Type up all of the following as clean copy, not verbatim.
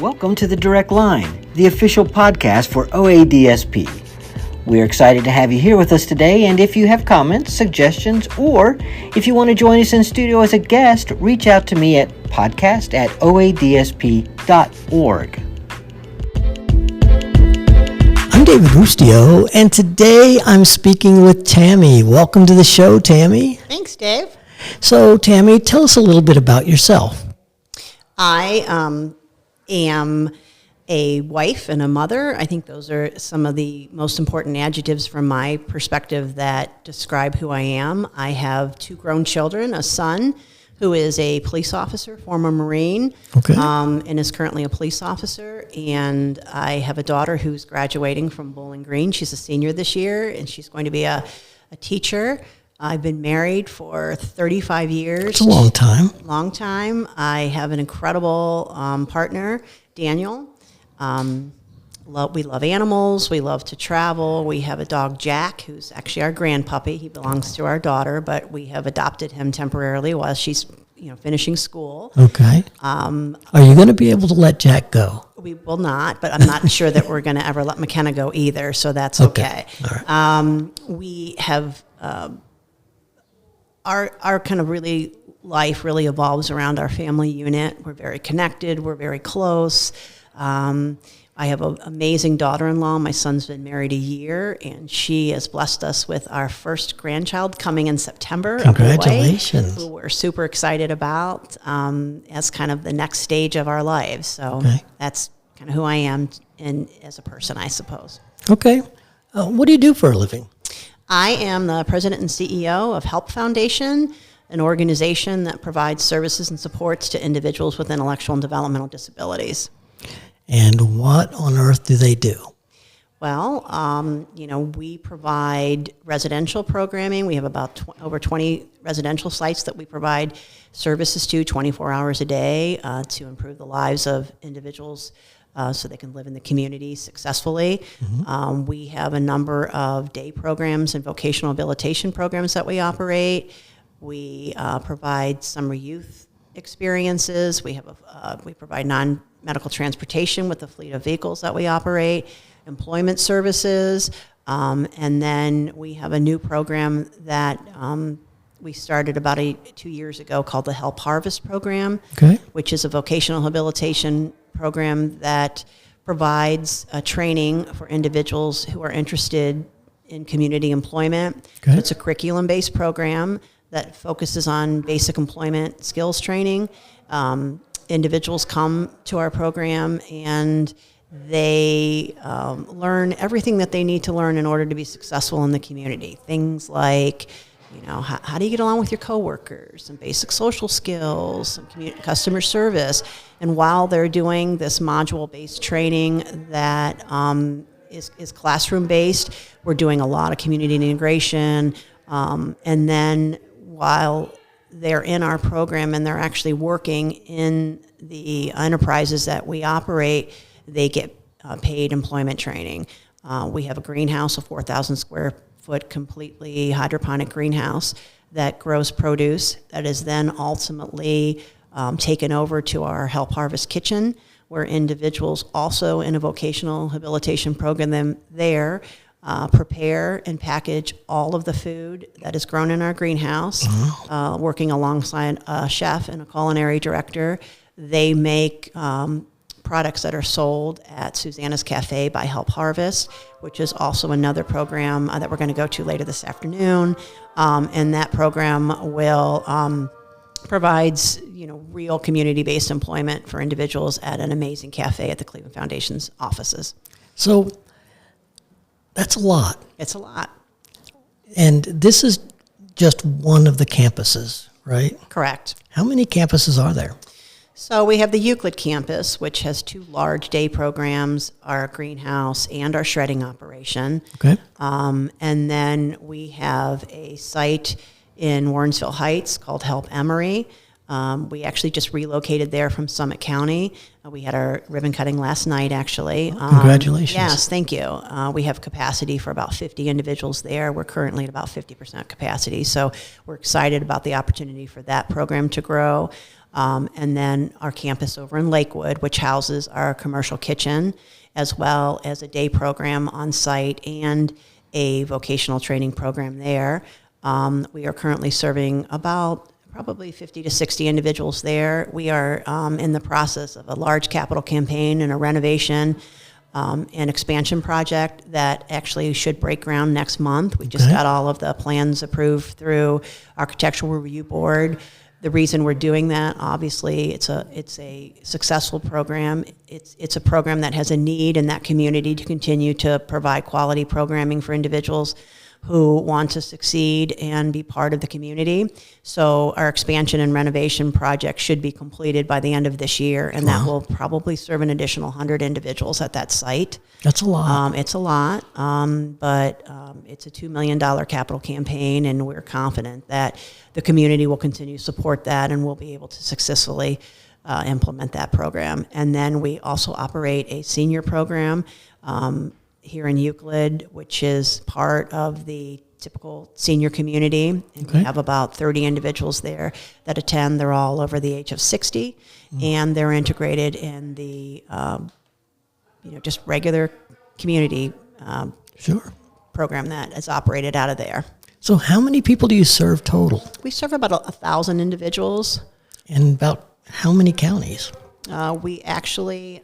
Welcome to The Direct Line, the official podcast for OADSP. We're excited to have you here with us today, and if you have comments, suggestions, or if you want to join us in studio as a guest, reach out to me at podcast@oadsp.org. I'm David Rustio, and today I'm speaking with Tammy. Welcome to the show, Tammy. Thanks, Dave. So, Tammy, tell us a little bit about yourself. I am a wife and a mother. I think those are some of the most important adjectives from my perspective that describe who I am. I have two grown children, a son who is a police officer, former Marine, and is currently a police officer. And I have a daughter who's graduating from Bowling Green. She's a senior this year, and she's going to be a teacher. I've been married for 35 years. It's a long time. Long time. I have an incredible partner, Daniel. We love animals. We love to travel. We have a dog, Jack, who's actually our grandpuppy. He belongs to our daughter, but we have adopted him temporarily while she's finishing school. Okay. Are you going to be able to let Jack go? We will not, but I'm not sure that we're going to ever let McKenna go either, so that's okay. All right. We have... Our kind of life really evolves around our family unit. We're very connected. We're very close. I have an amazing daughter-in-law. My son's been married a year, and she has blessed us with our first grandchild coming in September. Congratulations. Who we're super excited about as kind of the next stage of our lives. So that's kind of who I am as a person, I suppose. Okay. What do you do for a living? I am the president and CEO of HELP Foundation, an organization that provides services and supports to individuals with intellectual and developmental disabilities. And what on earth do they do? Well, we provide residential programming. We have about over 20 residential sites that we provide services to 24 hours a day to improve the lives of individuals so they can live in the community successfully. Mm-hmm. We have a number of day programs and vocational habilitation programs that we operate. We provide summer youth experiences. We provide non-medical transportation with the fleet of vehicles that we operate, employment services, and then we have a new program that we started about 2 years ago called the Help Harvest program, which is a vocational habilitation program that provides training for individuals who are interested in community employment. So it's a curriculum-based program that focuses on basic employment skills training. Individuals come to our program and they learn everything that they need to learn in order to be successful in the community. Things like how do you get along with your coworkers, some basic social skills, some customer service. And while they're doing this module-based training that is classroom-based, we're doing a lot of community integration. And then while they're in our program and they're actually working in the enterprises that we operate, they get paid employment training. We have a greenhouse, a 4,000 square foot completely hydroponic greenhouse that grows produce that is then ultimately taken over to our Help Harvest kitchen, where individuals also in a vocational habilitation program prepare and package all of the food that is grown in our greenhouse, working alongside a chef and a culinary director. They make products that are sold at Susanna's Cafe by Help Harvest, which is also another program that we're going to go to later this afternoon. And that program will provides real community-based employment for individuals at an amazing cafe at the Cleveland Foundation's offices. So that's a lot. It's a lot. And this is just one of the campuses, right? Correct. How many campuses are there? So we have the Euclid campus, which has two large day programs, our greenhouse and our shredding operation. And then we have a site in Warrensville Heights called Help Emory. We actually just relocated there from Summit County. We had our ribbon cutting last night, actually. Congratulations. Yes, thank you. We have capacity for about 50 individuals there. We're currently at about 50% capacity, so we're excited about the opportunity for that program to grow. And then our campus over in Lakewood, which houses our commercial kitchen, as well as a day program on site and a vocational training program there. We are currently serving about probably 50 to 60 individuals there. We are in the process of a large capital campaign and a renovation and expansion project that actually should break ground next month. We just got all of the plans approved through Architectural Review Board. The reason we're doing that, obviously, it's a successful program. It's a program that has a need in that community to continue to provide quality programming for individuals who want to succeed and be part of the community. So our expansion and renovation project should be completed by the end of this year, and that will probably serve an additional 100 individuals at that site. That's a lot. It's a lot, but it's a $2 million capital campaign, and we're confident that the community will continue to support that and we'll be able to successfully implement that program. And then we also operate a senior program here in Euclid, which is part of the typical senior community. And we have about 30 individuals there that attend. They're all over the age of 60, and they're integrated in the, just regular community program that is operated out of there. So how many people do you serve total? We serve about 1,000 individuals. In about how many counties? We actually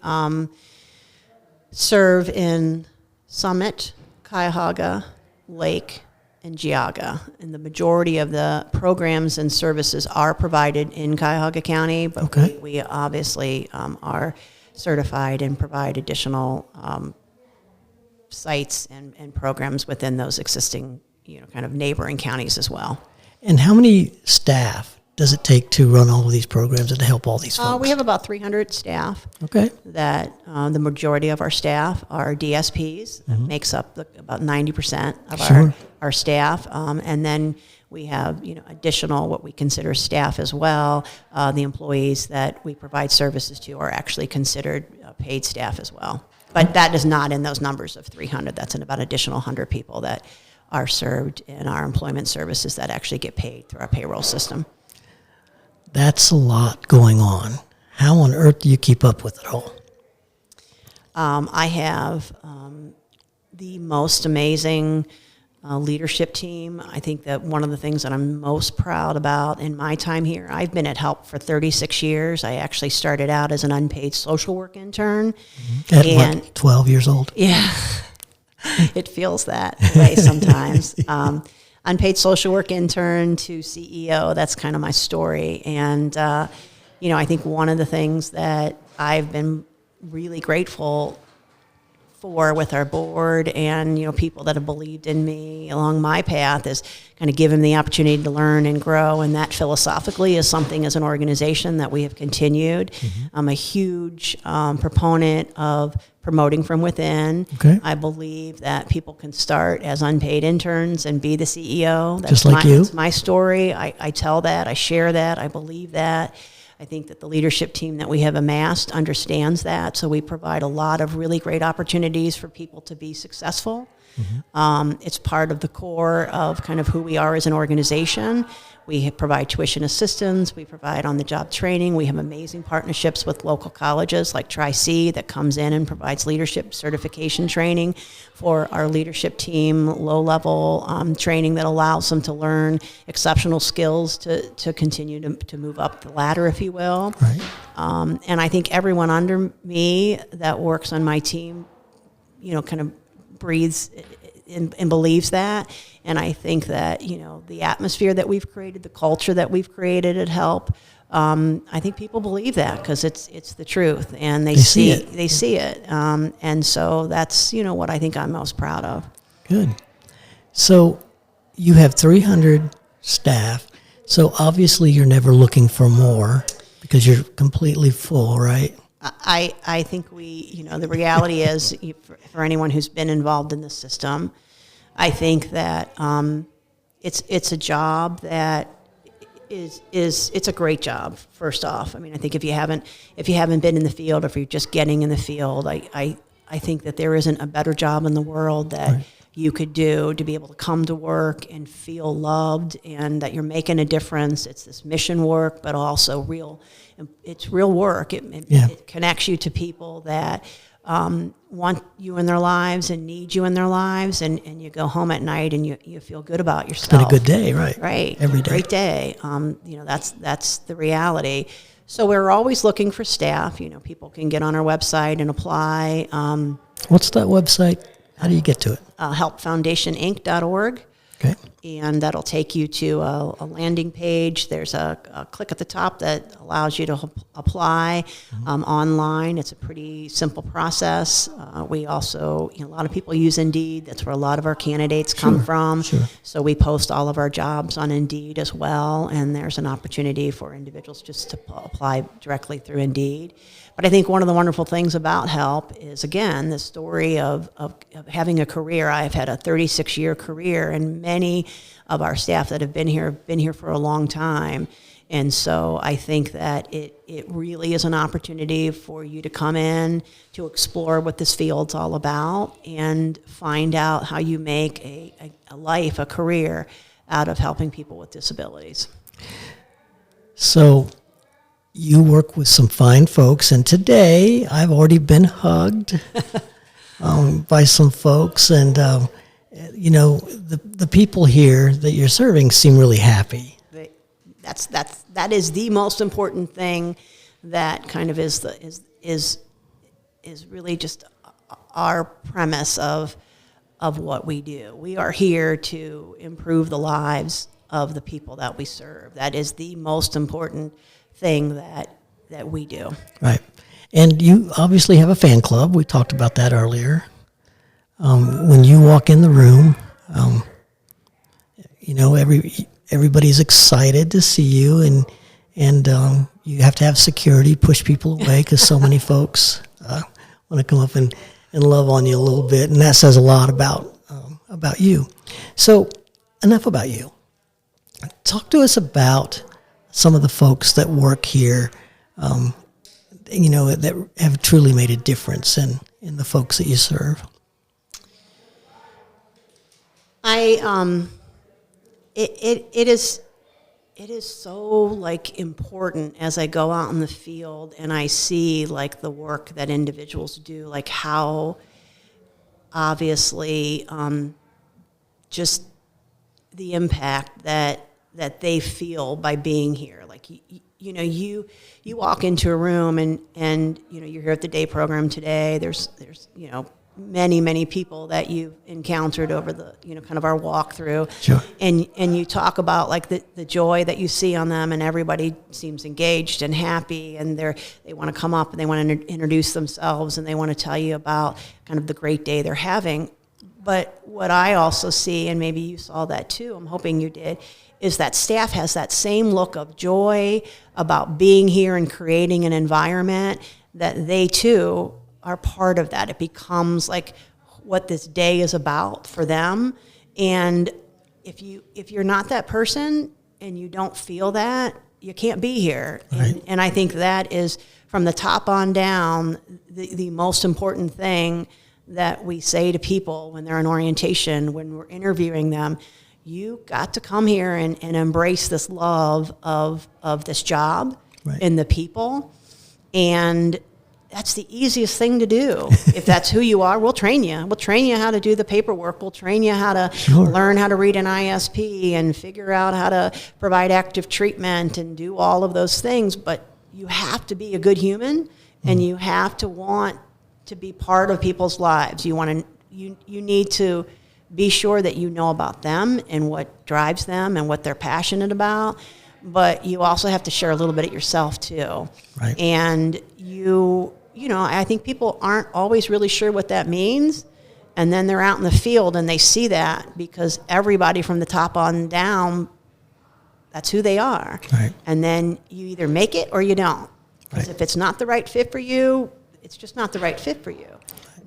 serve in Summit, Cuyahoga, Lake, and Geauga. And the majority of the programs and services are provided in Cuyahoga County, but we obviously are certified and provide additional sites and programs within those existing, kind of neighboring counties as well. And how many staff does it take to run all of these programs and to help all these folks? We have about 300 staff. That the majority of our staff are DSPs. That makes up about 90% of our staff. And then we have additional what we consider staff as well. The employees that we provide services to are actually considered paid staff as well. But that is not in those numbers of 300. That's in about additional 100 people that are served in our employment services that actually get paid through our payroll system. That's a lot going on. How on earth do you keep up with it all? I have the most amazing leadership team. I think that one of the things that I'm most proud about in my time here, I've been at HELP for 36 years. I actually started out as an unpaid social work intern. At 12 years old? Yeah, it feels that way sometimes. Unpaid social work intern to CEO, that's kind of my story. And, I think one of the things that I've been really grateful for with our board and, people that have believed in me along my path is kind of given the opportunity to learn and grow. And that philosophically is something as an organization that we have continued. I'm a huge proponent of promoting from within. I believe that people can start as unpaid interns and be the CEO. That's just like you. That's my story. I tell that. I share that. I believe that. I think that the leadership team that we have amassed understands that. So we provide a lot of really great opportunities for people to be successful. It's part of the core of kind of who we are as an organization. We provide tuition assistance. We provide on-the-job training. We have amazing partnerships with local colleges like Tri-C that comes in and provides leadership certification training for our leadership team, low-level training that allows them to learn exceptional skills to continue to move up the ladder, if you will. And I think everyone under me that works on my team, kind of breathes and believes that. And I think that, the atmosphere that we've created, the culture that we've created at HELP, I think people believe that because it's the truth and they see it. And so that's, what I think I'm most proud of. Good. So you have 300 staff. So obviously you're never looking for more because you're completely full, right? I think the reality is for anyone who's been involved in the system, I think that it's a job that it's a great job. First off, I mean, I think if you haven't been in the field, or if you're just getting in the field, I think that there isn't a better job in the world that you could do to be able to come to work and feel loved and that you're making a difference. It's this mission work, but also it's real work. It connects you to people that want you in their lives and need you in their lives, and you go home at night and you feel good about yourself. It's been a good day, right? Right. Every day. Great day. That's the reality. So we're always looking for staff. People can get on our website and apply. What's that website? How do you get to it? helpfoundationinc.org. Okay. And that'll take you to a landing page. There's a click at the top that allows you to apply online. It's a pretty simple process. We also, a lot of people use Indeed. That's where a lot of our candidates come from. Sure. So we post all of our jobs on Indeed as well, and there's an opportunity for individuals just to apply directly through Indeed. But I think one of the wonderful things about HELP is, again, the story of having a career. I've had a 36-year career, and many of our staff that have been here for a long time. And so I think that it really is an opportunity for you to come in, to explore what this field's all about, and find out how you make a life, a career, out of helping people with disabilities. So you work with some fine folks, and today I've already been hugged by some folks, and the people here that you're serving seem really happy. That is the most important thing. That kind of is really just our premise of what we do. We are here to improve the lives of the people that we serve. That is the most important thing that we do. Right. And you obviously have a fan club. We talked about that earlier. When you walk in the room, everybody's excited to see you, and you have to have security push people away because so many folks want to come up and love on you a little bit, and that says a lot about you. So enough about you. Talk to us about some of the folks that work here, that have truly made a difference in the folks that you serve. It is so important as I go out in the field and I see the work that individuals do, how obviously just the impact that they feel by being here. You walk into a room and you're here at the day program today. There's many people that you've encountered over the kind of our walkthrough. Sure. And you talk about the joy that you see on them, and everybody seems engaged and happy, and they want to come up and they want to introduce themselves, and they want to tell you about kind of the great day they're having. But what I also see, and maybe you saw that too, I'm hoping you did, is that staff has that same look of joy about being here and creating an environment that they too are part of that. It becomes what this day is about for them. And if you're not that person and you don't feel that, you can't be here. Right. And I think that is, from the top on down, the most important thing that we say to people when they're in orientation, when we're interviewing them. You got to come here and embrace this love of this job, right, and the people. And that's the easiest thing to do. If that's who you are, we'll train you. We'll train you how to do the paperwork. We'll train you how to learn how to read an ISP and figure out how to provide active treatment and do all of those things. But you have to be a good human, and you have to want to be part of people's lives. You need to be sure that you know about them and what drives them and what they're passionate about, but you also have to share a little bit of yourself too. Right. And I think people aren't always really sure what that means, and then they're out in the field and they see that, because everybody from the top on down, that's who they are. Right. And then you either make it or you don't. Because Right. if it's not the right fit for you, it's just not the right fit for you.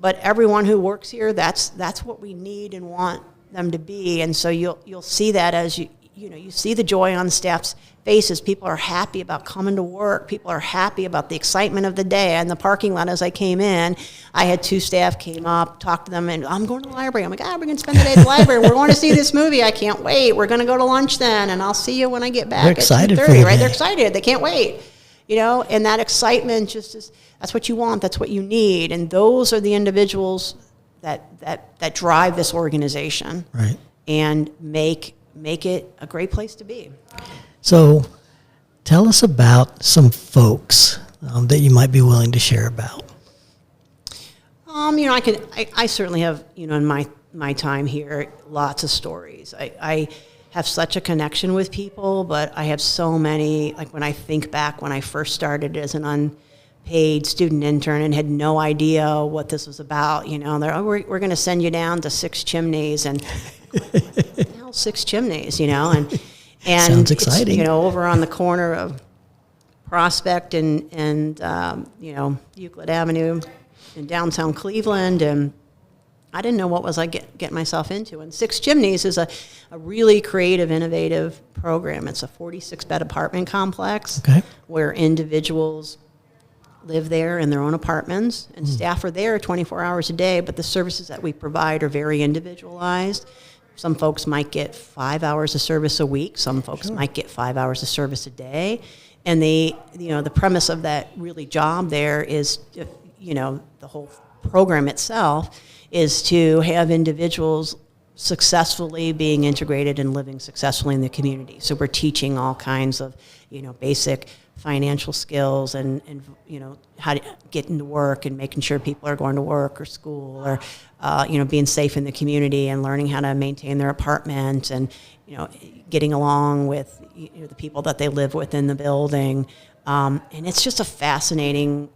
But everyone who works here, that's what we need and want them to be. And so you'll see that as you see the joy on staff's faces. People are happy about coming to work. People are happy about the excitement of the day. In the parking lot as I came in, I had 2 staff came up, talked to them, and I'm going to the library. I'm like, we're going to spend the day at the library. We're going to see this movie. I can't wait. We're going to go to lunch then, and I'll see you when I get back. They're excited at 2:30, for you, right? man. They're excited. They can't wait. And that excitement just is, that's what you want. That's what you need. And those are the individuals that drive this organization. Right. And make it a great place to be. So tell us about some folks that you might be willing to share about. I certainly have, in my time here, lots of stories. I have such a connection with people, but I have so many, like when I think back when I first started as an unpaid student intern and had no idea what this was about, we're going to send you down to 6 chimneys and 6 chimneys, and sounds exciting. It's, over on the corner of Prospect and Euclid Avenue in downtown Cleveland, and I didn't know what was I getting myself into. And 6 Chimneys is a really creative, innovative program. It's a 46-bed apartment complex where individuals live there in their own apartments, and staff are there 24 hours a day, but the services that we provide are very individualized. Some folks might get 5 hours of service a week. Some folks might get 5 hours of service a day. And the premise of that really job there is, the whole program itself is to have individuals successfully being integrated and living successfully in the community. So we're teaching all kinds of, basic financial skills and how to get into work and making sure people are going to work or school or, being safe in the community and learning how to maintain their apartment and, getting along with the people that they live with in the building. And it's just a fascinating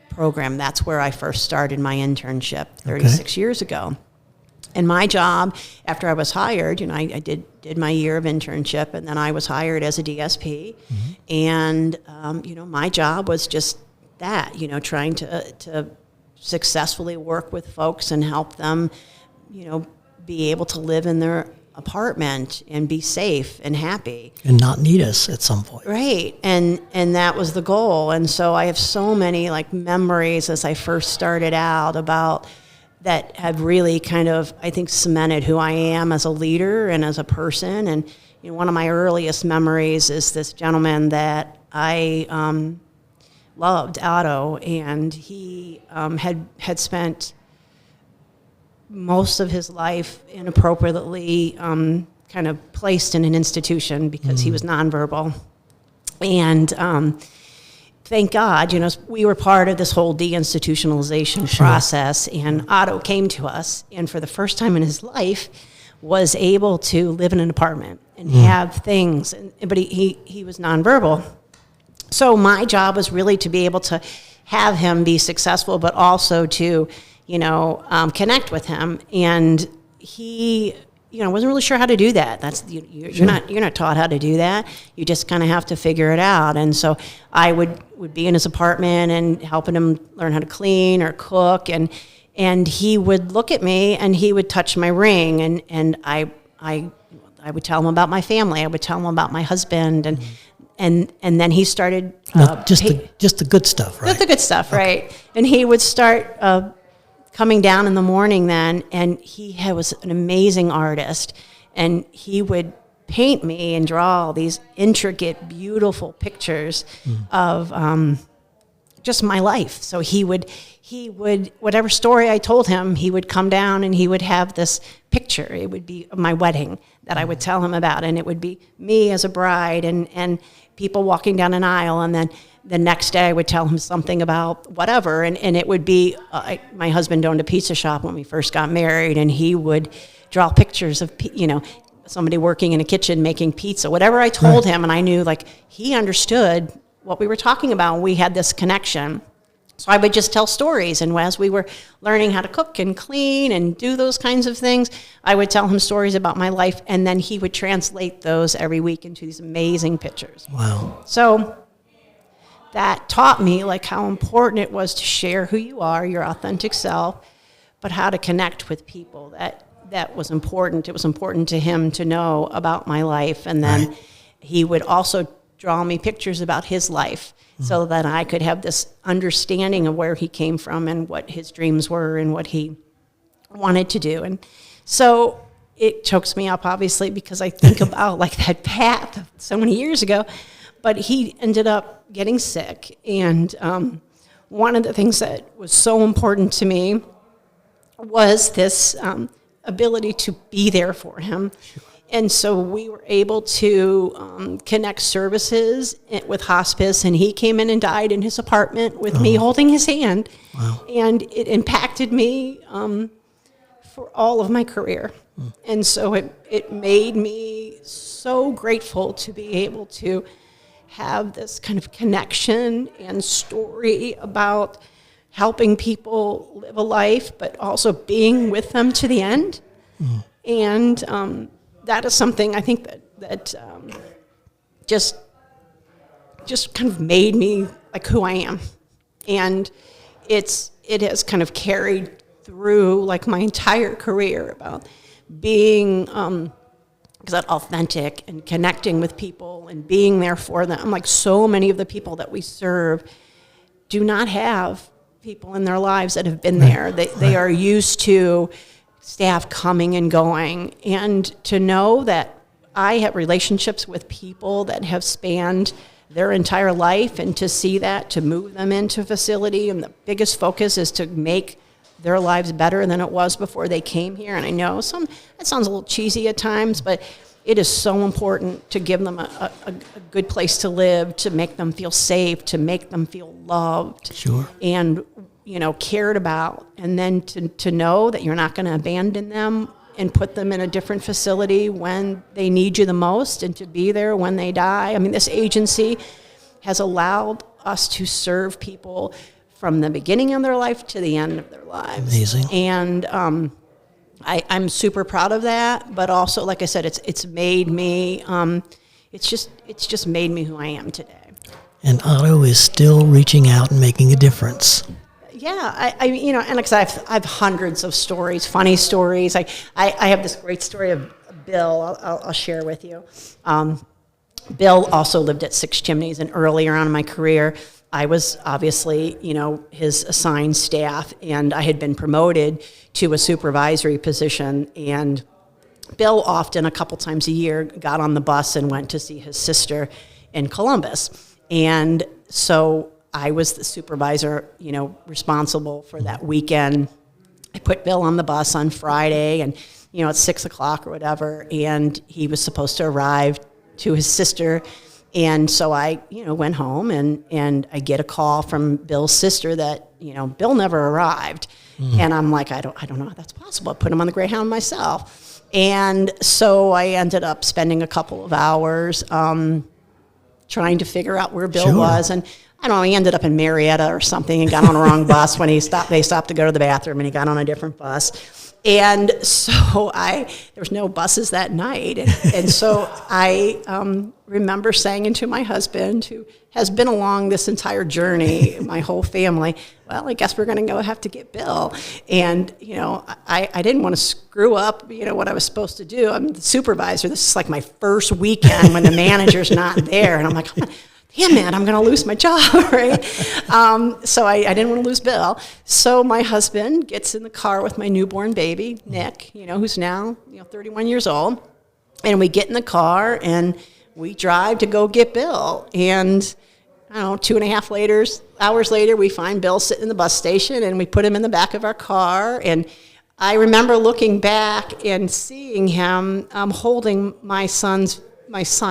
program. That's where I first started my internship 36 years ago. And my job, after I was hired, I did my year of internship, and then I was hired as a DSP. And, my job was just that, trying to successfully work with folks and help them, be able to live in their apartment and be safe and happy. And not need us at some point. Right. And that was the goal. And so I have so many memories as I first started out about that have really kind of, I think, cemented who I am as a leader and as a person. And one of my earliest memories is this gentleman that I loved, Otto, and he had spent most of his life inappropriately kind of placed in an institution because he was nonverbal. And thank God, we were part of this whole deinstitutionalization process, and Otto came to us, and for the first time in his life, was able to live in an apartment and have things, but he was nonverbal. So my job was really to be able to have him be successful, but also to, connect with him. And he, wasn't really sure how to do that. That's you're not taught how to do that. You just kind of have to figure it out. And so I would be in his apartment and helping him learn how to clean or cook, and he would look at me and he would touch my ring, and I would tell him about my family. I would tell him about my husband, and then he started just the good stuff, right? Just the good stuff, right? And he would start coming down in the morning then, and he was an amazing artist, and he would paint me and draw all these intricate, beautiful pictures of just my life. So he would, whatever story I told him, he would come down and he would have this picture. It would be my wedding that I would tell him about, and it would be me as a bride and people walking down an aisle, and then the next day I would tell him something about whatever, and it would be, my husband owned a pizza shop when we first got married, and he would draw pictures of, somebody working in a kitchen making pizza, whatever I told him, and I knew he understood what we were talking about, and we had this connection. So I would just tell stories, and as we were learning how to cook and clean and do those kinds of things, I would tell him stories about my life, and then he would translate those every week into these amazing pictures. Wow. So that taught me how important it was to share who you are, your authentic self, but how to connect with people that that was important. It was important to him to know about my life. And then he would also draw me pictures about his life so that I could have this understanding of where he came from and what his dreams were and what he wanted to do. And so it chokes me up, obviously, because I think about like that path so many years ago. But he ended up getting sick. And one of the things that was so important to me was this ability to be there for him. And so we were able to connect services with hospice, and he came in and died in his apartment with me holding his hand. Wow. And it impacted me for all of my career. And so it made me so grateful to be able to have this kind of connection and story about helping people live a life, but also being with them to the end. And that is something I think that just kind of made me like who I am. And it has kind of carried through like my entire career about being that authentic and connecting with people and being there for them. Like so many of the people that we serve do not have people in their lives that have been there. They are used to staff coming and going. And to know that I have relationships with people that have spanned their entire life, and to see that, to move them into a facility, and the biggest focus is to make their lives better than it was before they came here. And I know that sounds a little cheesy at times, but it is so important to give them a good place to live, to make them feel safe, to make them feel loved. Sure. And, cared about. And then to know that you're not going to abandon them and put them in a different facility when they need you the most, and to be there when they die. I mean, this agency has allowed us to serve people from the beginning of their life to the end of their lives. Amazing. And I'm super proud of that, but also, like I said, it's made me, it's just made me who I am today. And Otto is still reaching out and making a difference. Yeah, and like I said, I have hundreds of stories, funny stories. I have this great story of Bill I'll share with you. Bill also lived at Six Chimneys, and earlier on in my career, I was obviously, his assigned staff, and I had been promoted to a supervisory position. And Bill often, a couple times a year, got on the bus and went to see his sister in Columbus. And so I was the supervisor, responsible for that weekend. I put Bill on the bus on Friday, and, at 6 o'clock or whatever, and he was supposed to arrive to his sister. And so I, went home, and I get a call from Bill's sister that, Bill never arrived. And I'm like, I don't know how that's possible. I put him on the Greyhound myself. And so I ended up spending a couple of hours trying to figure out where Bill was. And I don't know, he ended up in Marietta or something and got on the wrong bus when they stopped to go to the bathroom, and he got on a different bus. And so there was no buses that night. And so I remember saying to my husband, who has been along this entire journey, my whole family, well, I guess we're going to have to get Bill. And, I didn't want to screw up, what I was supposed to do. I'm the supervisor. This is like my first weekend when the manager's not there. And I'm like, damn it, I'm going to lose my job, right? So I didn't want to lose Bill. So my husband gets in the car with my newborn baby, Nick, who's now 31 years old. And we get in the car, and we drive to go get Bill. And I don't know, 2.5 hours later, we find Bill sitting in the bus station, and we put him in the back of our car. And I remember looking back and seeing him holding my son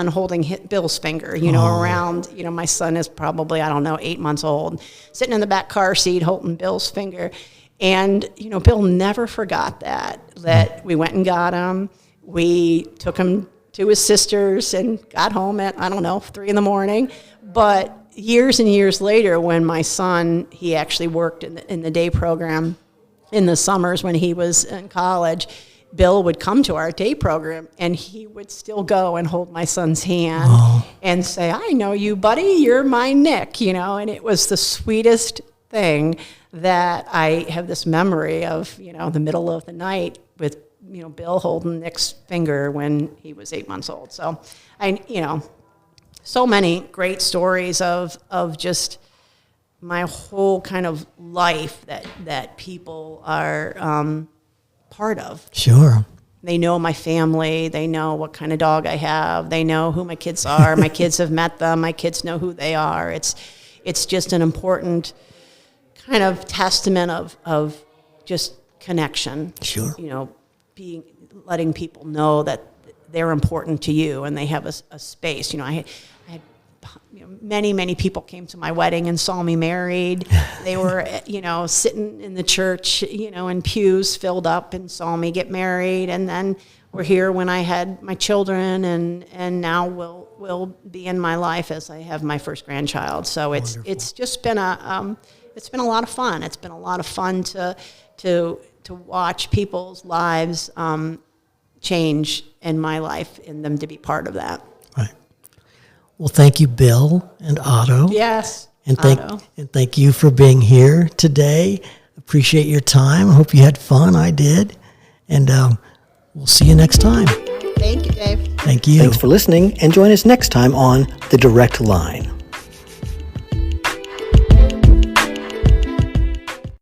holding Bill's finger, around, my son is probably, 8 months old, sitting in the back car seat holding Bill's finger. And, Bill never forgot that we went and got him. We took him to his sister's and got home at, 3 a.m. But years and years later, when my son, he actually worked in the day program in the summers when he was in college, Bill would come to our day program, and he would still go and hold my son's hand and say, I know you, buddy, you're my Nick, and it was the sweetest thing that I have this memory of, the middle of the night with Bill holding Nick's finger when he was 8 months old. So so many great stories of just my whole kind of life that people are part of. Sure. They know my family. They know what kind of dog I have. They know who my kids are. My kids have met them. My kids know who they are. It's just an important kind of testament of just connection. Sure. Letting people know that they're important to you and they have a space. I had many people came to my wedding and saw me married. They were, sitting in the church, in pews filled up and saw me get married. And then were here when I had my children, and now will be in my life as I have my first grandchild. So it's just been it's been a lot of fun. It's been a lot of fun to watch people's lives change in my life and them to be part of that. Right. Well, thank you, Bill and Otto. Yes. And Otto. thank you for being here today. Appreciate your time. I hope you had fun. I did. And we'll see you next time. Thank you, Dave. Thank you. Thanks for listening, and join us next time on The Direct Line.